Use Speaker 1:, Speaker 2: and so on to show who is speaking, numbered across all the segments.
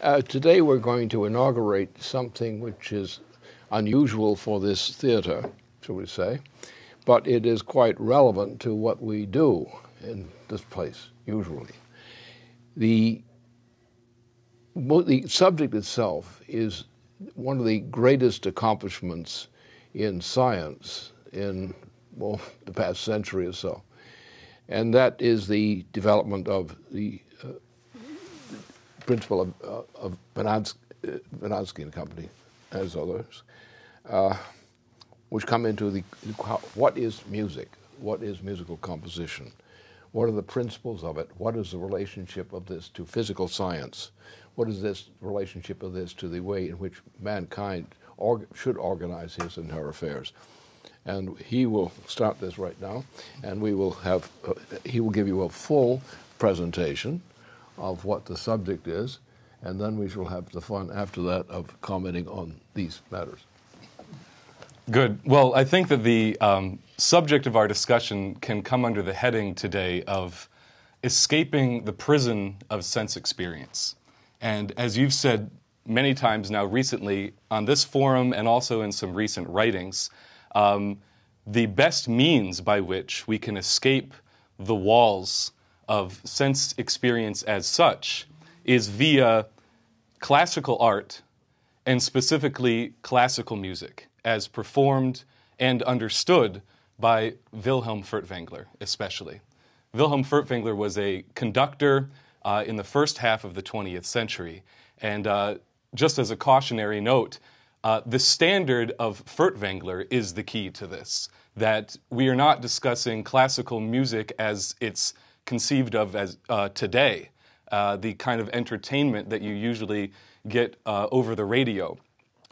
Speaker 1: Today we're going to inaugurate something which is unusual for this theater, shall we say, but it is quite relevant to what we do in this place, usually. The subject itself is one of the greatest accomplishments in science in, well, the past century or so, and that is the development of the principle of Vernadsky and company, as others, which come into what is music, what is musical composition, what are the principles of it, what is the relationship of this to physical science, what is this relationship of this to the way in which mankind should organize his and her affairs. And he will start this right now, and we will have, he will give you a full presentation of what the subject is, and then we shall have the fun after that of commenting on these matters.
Speaker 2: Good. Well, I think that the subject of our discussion can come under the heading today of escaping the prison of sense experience. And as you've said many times now recently on this forum and also in some recent writings, the best means by which we can escape the walls of sense experience as such is via classical art, and specifically classical music, as performed and understood by Wilhelm Furtwängler especially. Wilhelm Furtwängler was a conductor in the first half of the 20th century, and just as a cautionary note, the standard of Furtwängler is the key to this, that we are not discussing classical music as it's conceived of as today, the kind of entertainment that you usually get over the radio.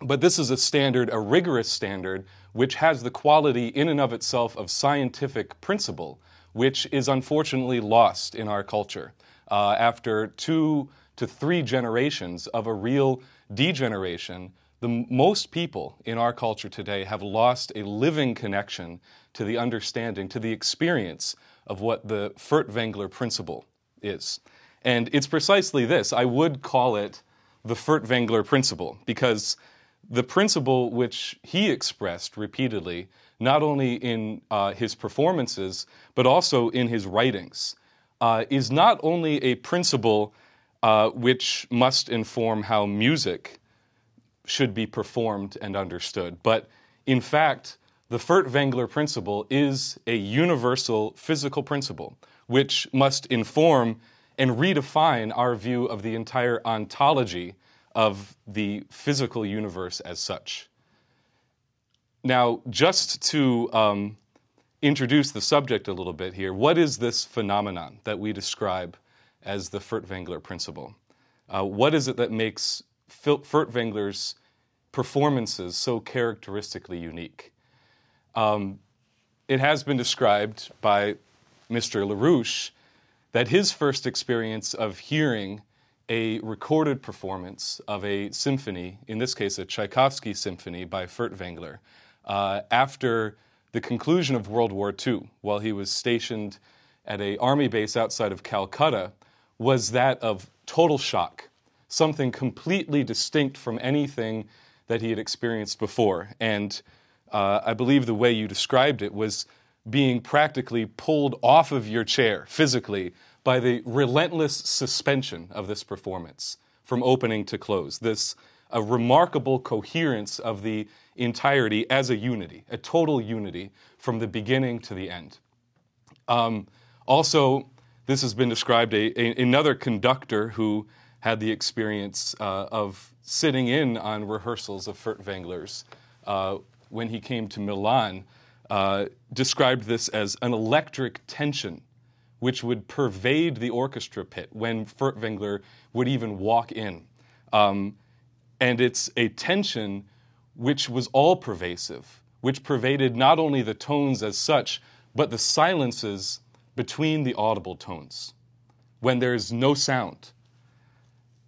Speaker 2: But this is a standard, a rigorous standard, which has the quality in and of itself of scientific principle, which is unfortunately lost in our culture. After 2 to 3 generations of a real degeneration, most people in our culture today have lost a living connection to the understanding, to the experience of what the Furtwängler principle is. And it's precisely this. I would call it the Furtwängler principle, because the principle which he expressed repeatedly, not only in his performances, but also in his writings, is not only a principle which must inform how music should be performed and understood, but in fact, the Furtwängler principle is a universal physical principle which must inform and redefine our view of the entire ontology of the physical universe as such. Now, just to introduce the subject a little bit here, what is this phenomenon that we describe as the Furtwängler principle? What is it that makes Furtwängler's performances so characteristically unique? It has been described by Mr. LaRouche that his first experience of hearing a recorded performance of a symphony, in this case a Tchaikovsky symphony by Furtwängler, after the conclusion of World War II, while he was stationed at an army base outside of Calcutta, was that of total shock, something completely distinct from anything that he had experienced before. And I believe the way you described it was being practically pulled off of your chair physically by the relentless suspension of this performance from opening to close, a remarkable coherence of the entirety as a unity, a total unity from the beginning to the end. Also, this has been described, another conductor who had the experience of sitting in on rehearsals of Furtwängler's when he came to Milan, described this as an electric tension which would pervade the orchestra pit when Furtwängler would even walk in. And it's a tension which was all-pervasive, which pervaded not only the tones as such, but the silences between the audible tones, when there's no sound.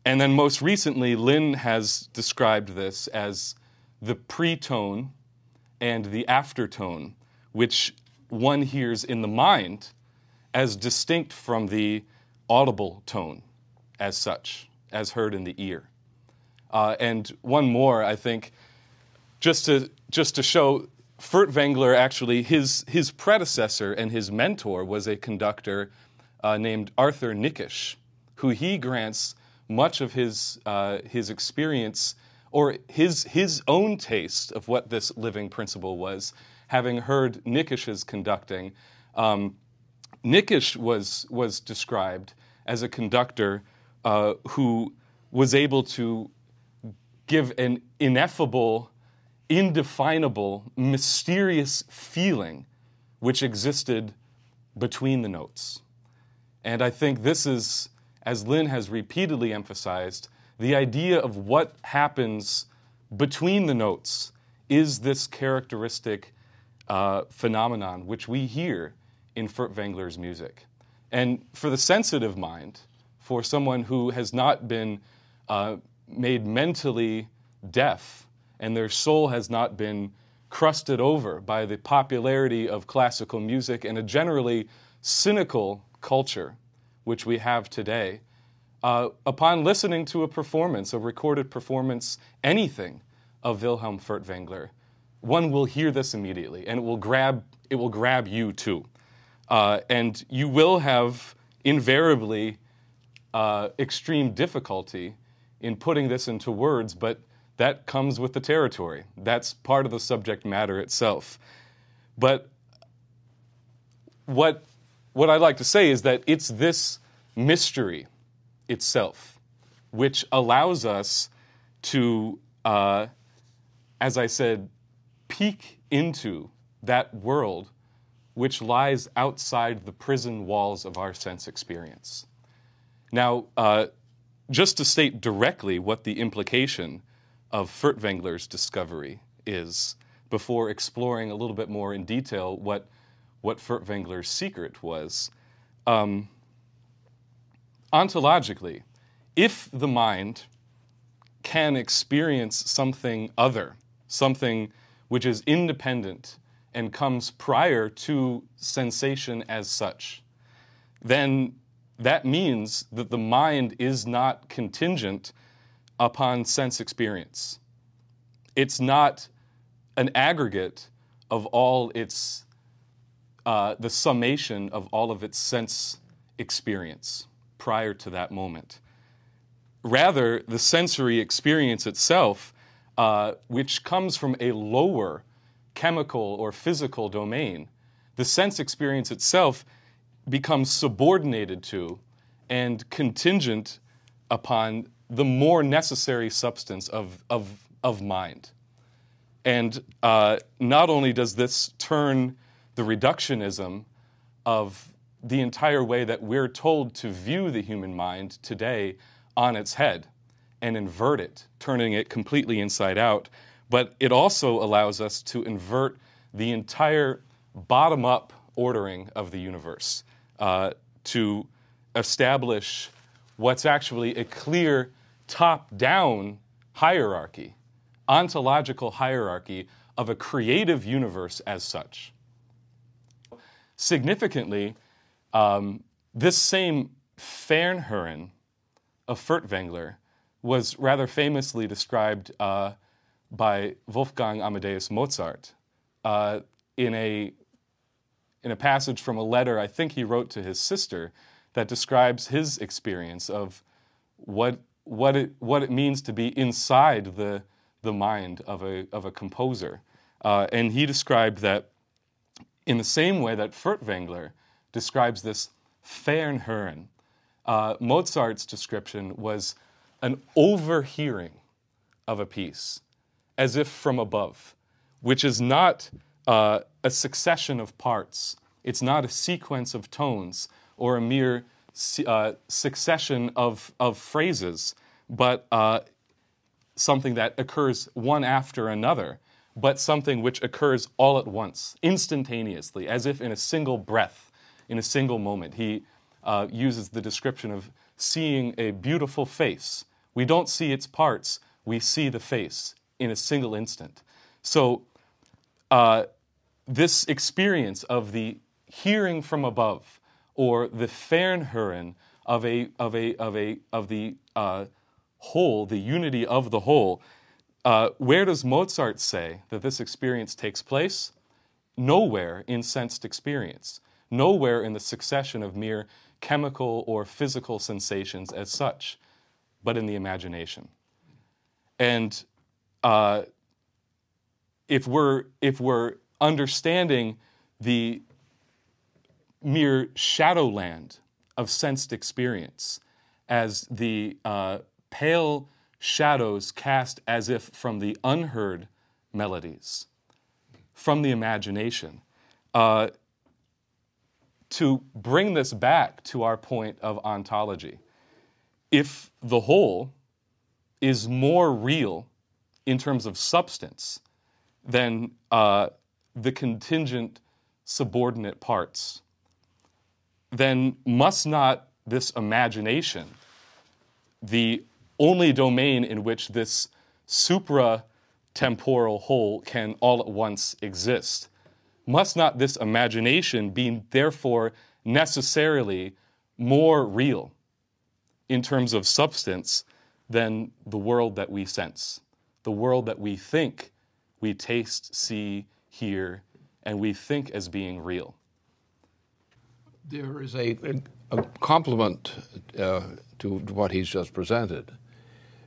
Speaker 2: And then most recently, Lin has described this as the pre-tone and the aftertone, which one hears in the mind as distinct from the audible tone as such, as heard in the ear. And one more, I think, just to show Furtwängler, actually, his predecessor and his mentor was a conductor named Arthur Nikisch, who he grants much of his experience or his own taste of what this living principle was, having heard Nikisch's conducting. Nikisch was described as a conductor who was able to give an ineffable, indefinable, mysterious feeling which existed between the notes. And I think this is, as Lynn has repeatedly emphasized, the idea of what happens between the notes is this characteristic phenomenon which we hear in Furtwängler's music. And for the sensitive mind, for someone who has not been made mentally deaf and their soul has not been crusted over by the popularity of classical music and a generally cynical culture which we have today, upon listening to a performance, a recorded performance, anything of Wilhelm Furtwängler, one will hear this immediately, and it will grab you too. And you will have invariably extreme difficulty in putting this into words, but that comes with the territory. That's part of the subject matter itself. But what I'd like to say is that it's this mystery itself which allows us to, as I said, peek into that world which lies outside the prison walls of our sense experience. Now, just to state directly what the implication of Furtwängler's discovery is, before exploring a little bit more in detail what Furtwängler's secret was, ontologically, if the mind can experience something other, something which is independent and comes prior to sensation as such, then that means that the mind is not contingent upon sense experience. It's not an aggregate of all its, the summation of all of its sense experience prior to that moment. Rather, the sensory experience itself, which comes from a lower chemical or physical domain, the sense experience itself becomes subordinated to and contingent upon the more necessary substance of mind. And not only does this turn the reductionism of the entire way that we're told to view the human mind today on its head and invert it, turning it completely inside out, but it also allows us to invert the entire bottom-up ordering of the universe, to establish what's actually a clear top-down hierarchy, ontological hierarchy of a creative universe as such. Significantly, this same Fernhören of Furtwängler was rather famously described by Wolfgang Amadeus Mozart in a passage from a letter I think he wrote to his sister that describes his experience of what it means to be inside the mind of a composer. And he described that in the same way that Furtwängler describes this Fernhören, Mozart's description was an overhearing of a piece, as if from above, which is not a succession of parts. It's not a sequence of tones or a mere succession of phrases, but something that occurs one after another, but something which occurs all at once, instantaneously, as if in a single breath, in a single moment. He uses the description of seeing a beautiful face. We don't see its parts, we see the face in a single instant. So this experience of the hearing from above, or the Fernhören of the whole, the unity of the whole, where does Mozart say that this experience takes place? Nowhere in sensed experience. Nowhere in the succession of mere chemical or physical sensations as such, but in the imagination. And if we're understanding the mere shadowland of sensed experience as the pale shadows cast as if from the unheard melodies, from the imagination, to bring this back to our point of ontology, if the whole is more real in terms of substance than the contingent subordinate parts, then must not this imagination, the only domain in which this supra-temporal whole can all at once exist, must not this imagination be therefore necessarily more real in terms of substance than the world that we sense, the world that we think we taste, see, hear, and we think as being real?
Speaker 1: There is a complement to what he's just presented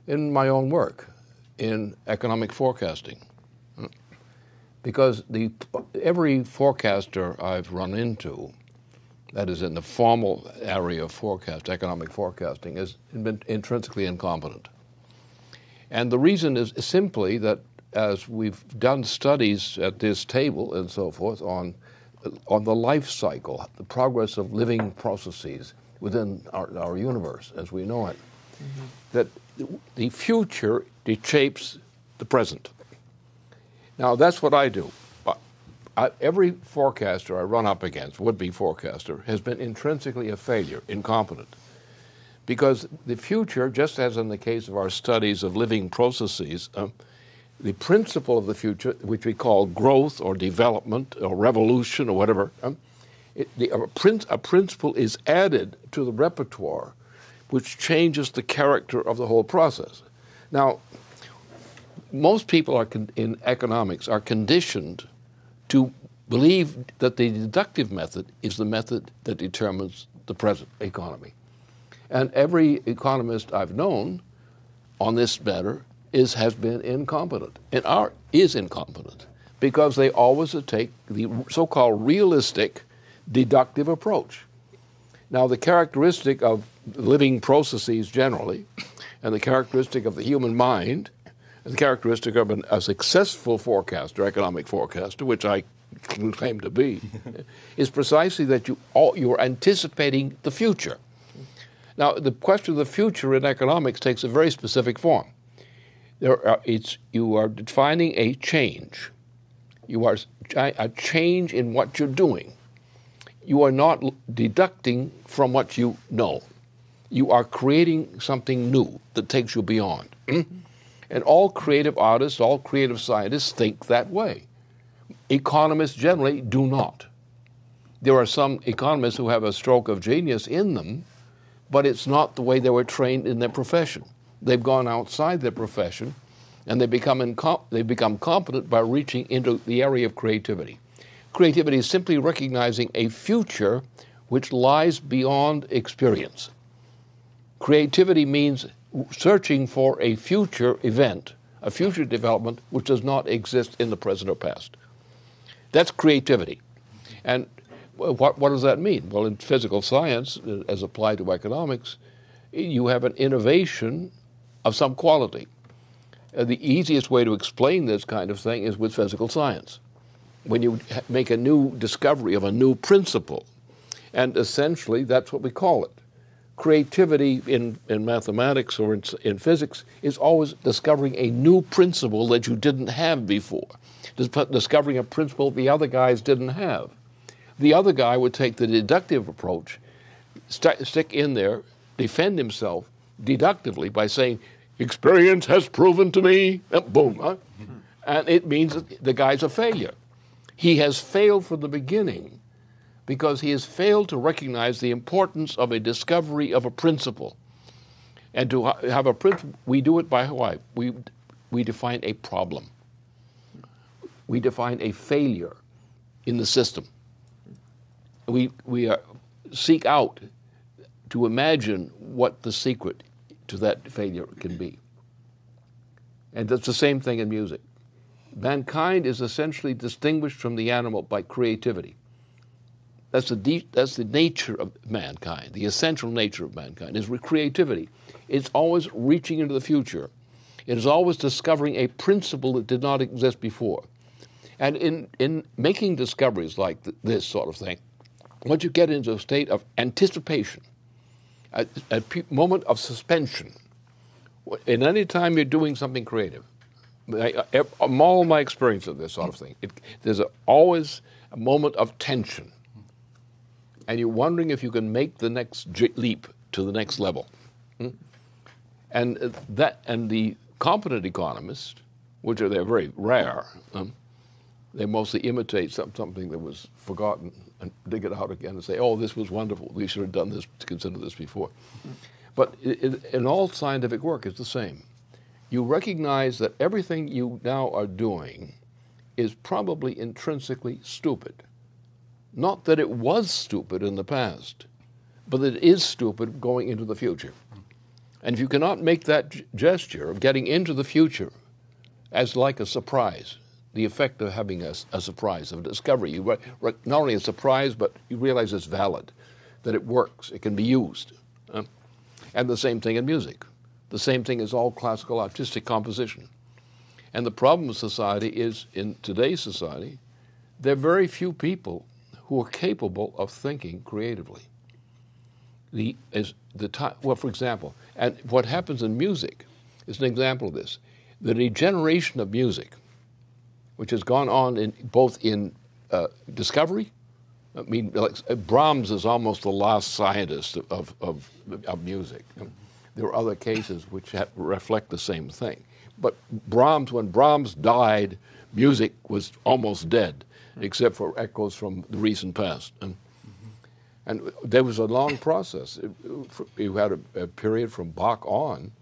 Speaker 1: in my own work in economic forecasting. Because every forecaster I've run into, that is in the formal area of economic forecasting, has been intrinsically incompetent. And the reason is simply that as we've done studies at this table and so forth on the life cycle, the progress of living processes within our universe as we know it, that the future shapes the present. Now, that's what I do. Every forecaster I run up against, would-be forecaster, has been intrinsically a failure, incompetent. Because the future, just as in the case of our studies of living processes, the principle of the future, which we call growth or development or revolution or whatever, a principle is added to the repertoire which changes the character of the whole process. Now, most people in economics are conditioned to believe that the deductive method is the method that determines the present economy. And every economist I've known on this matter has been incompetent, and is incompetent, because they always take the so-called realistic deductive approach. Now, the characteristic of living processes generally, and the characteristic of the human mind, and the characteristic of a successful forecaster, economic forecaster, which I claim to be, is precisely that you are anticipating the future. Now, the question of the future in economics takes a very specific form. You are defining a change. You are a change in what you're doing. You are not deducting from what you know. You are creating something new that takes you beyond. And all creative artists, all creative scientists think that way. Economists generally do not. There are some economists who have a stroke of genius in them, but it's not the way they were trained in their profession. They've gone outside their profession, and they become competent by reaching into the area of creativity. Creativity is simply recognizing a future which lies beyond experience. Creativity means searching for a future event, a future development which does not exist in the present or past. That's creativity. And what does that mean? Well, in physical science, as applied to economics, you have an innovation of some quality. The easiest way to explain this kind of thing is with physical science. When you make a new discovery of a new principle, and essentially that's what we call it. Creativity in mathematics or in physics is always discovering a new principle that you didn't have before, discovering a principle the other guys didn't have. The other guy would take the deductive approach, stick in there, defend himself deductively by saying, experience has proven to me, boom. Huh? And it means that the guy's a failure. He has failed from the beginning because he has failed to recognize the importance of a discovery of a principle. And to have a principle, we do it by why? We define a problem. We define a failure in the system. We seek out to imagine what the secret to that failure can be. And that's the same thing in music. Mankind is essentially distinguished from the animal by creativity. That's the nature of mankind. The essential nature of mankind is creativity. It's always reaching into the future. It is always discovering a principle that did not exist before. And in making discoveries like this sort of thing, once you get into a state of anticipation, a moment of suspension, in any time you're doing something creative, all my experience of this sort of thing, there's always a moment of tension. And you're wondering if you can make the next leap to the next level. And the competent economists, they're very rare, they mostly imitate something that was forgotten and dig it out again and say, oh, this was wonderful. We should have done this, to consider this before. But in all scientific work, it's the same. You recognize that everything you now are doing is probably intrinsically stupid. Not that it was stupid in the past, but that it is stupid going into the future. And if you cannot make that gesture of getting into the future as like a surprise, the effect of having a surprise, of a discovery, not only a surprise, but you realize it's valid, that it works, it can be used. And the same thing in music. The same thing as all classical artistic composition. And the problem with society is, in today's society, there are very few people who are capable of thinking creatively. For example, and what happens in music is an example of this. The degeneration of music, which has gone on both in discovery. I mean, Brahms is almost the last scientist of music. There are other cases which reflect the same thing. But when Brahms died, music was almost dead, except for echoes from the recent past. And there was a long process. You had a period from Bach on,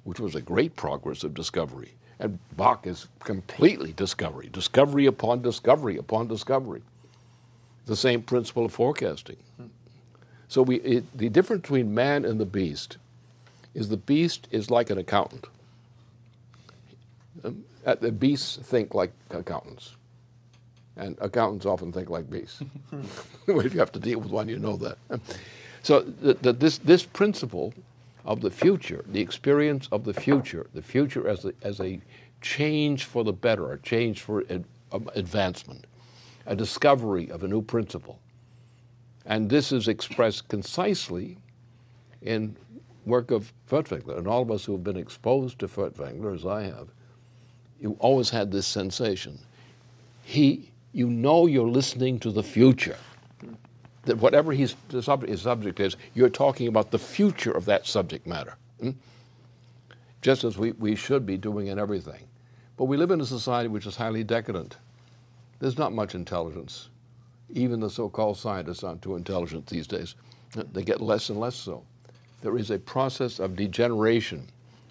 Speaker 1: which was a great progress of discovery. And Bach is completely discovery upon discovery upon discovery. The same principle of forecasting. So the difference between man and the beast is like an accountant. The beasts think like accountants. And accountants often think like beasts. If you have to deal with one, you know that. So this principle of the future, the experience of the future as a change for the better, a change for advancement, a discovery of a new principle. And this is expressed concisely in work of Furtwängler. And all of us who have been exposed to Furtwängler, as I have, you always had this sensation. You know you're listening to the future. That whatever his subject is, you're talking about the future of that subject matter. Just as we should be doing in everything. But we live in a society which is highly decadent. There's not much intelligence. Even the so-called scientists aren't too intelligent these days. They get less and less so. There is a process of degeneration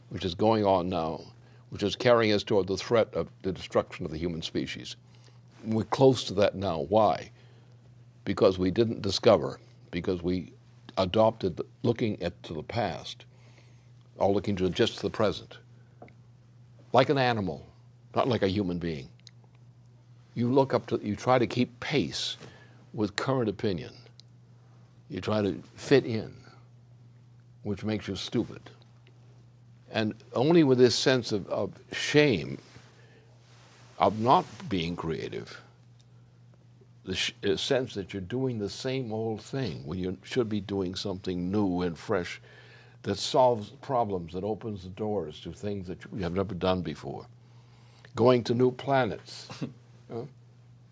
Speaker 1: which is going on now, which is carrying us toward the threat of the destruction of the human species. We're close to that now. Why? Because we didn't discover, because we adopted looking to the past, or looking just to the present. Like an animal, not like a human being. You try to keep pace with current opinion. You try to fit in, which makes you stupid. And only with this sense of shame, of not being creative, the sense that you're doing the same old thing when you should be doing something new and fresh that solves problems, that opens the doors to things that you have never done before. Going to new planets,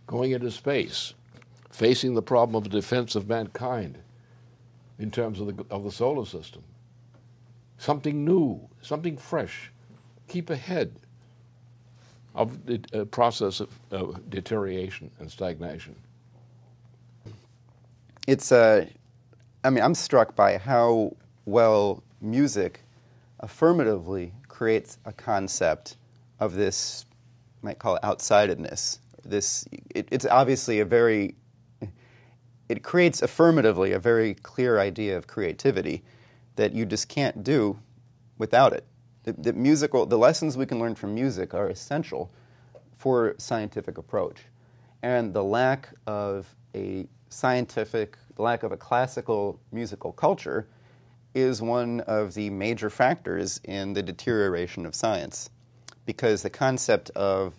Speaker 1: going into space, facing the problem of the defense of mankind in terms of the solar system. Something new, something fresh. Keep ahead of the process of deterioration and stagnation.
Speaker 3: I'm struck by how well music affirmatively creates a concept of this, you might call it outsidedness. It's obviously it creates affirmatively a very clear idea of creativity that you just can't do without it. The lessons we can learn from music are essential for scientific approach. And the lack of a classical musical culture is one of the major factors in the deterioration of science, because the concept of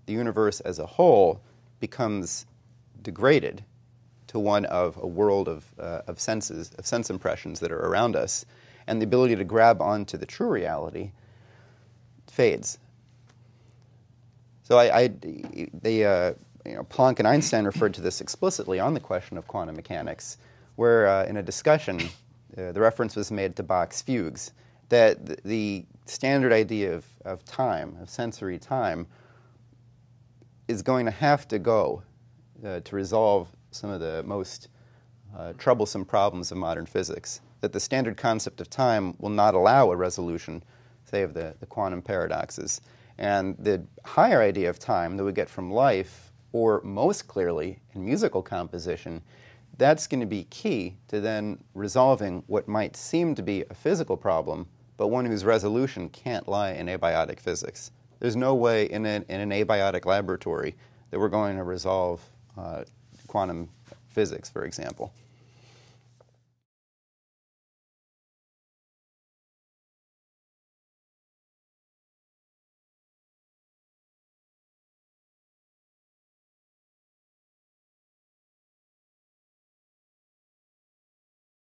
Speaker 3: the universe as a whole becomes degraded to one of a world of senses, of sense impressions that are around us, and the ability to grab onto the true reality fades. So Planck and Einstein referred to this explicitly on the question of quantum mechanics, where in a discussion, the reference was made to Bach's fugues, that the standard idea of time, of sensory time, is going to have to go to resolve some of the most troublesome problems of modern physics. That the standard concept of time will not allow a resolution, say, of the quantum paradoxes. And the higher idea of time that we get from life, or most clearly in musical composition, that's going to be key to then resolving what might seem to be a physical problem, but one whose resolution can't lie in abiotic physics. There's no way in an abiotic laboratory that we're going to resolve quantum physics, for example.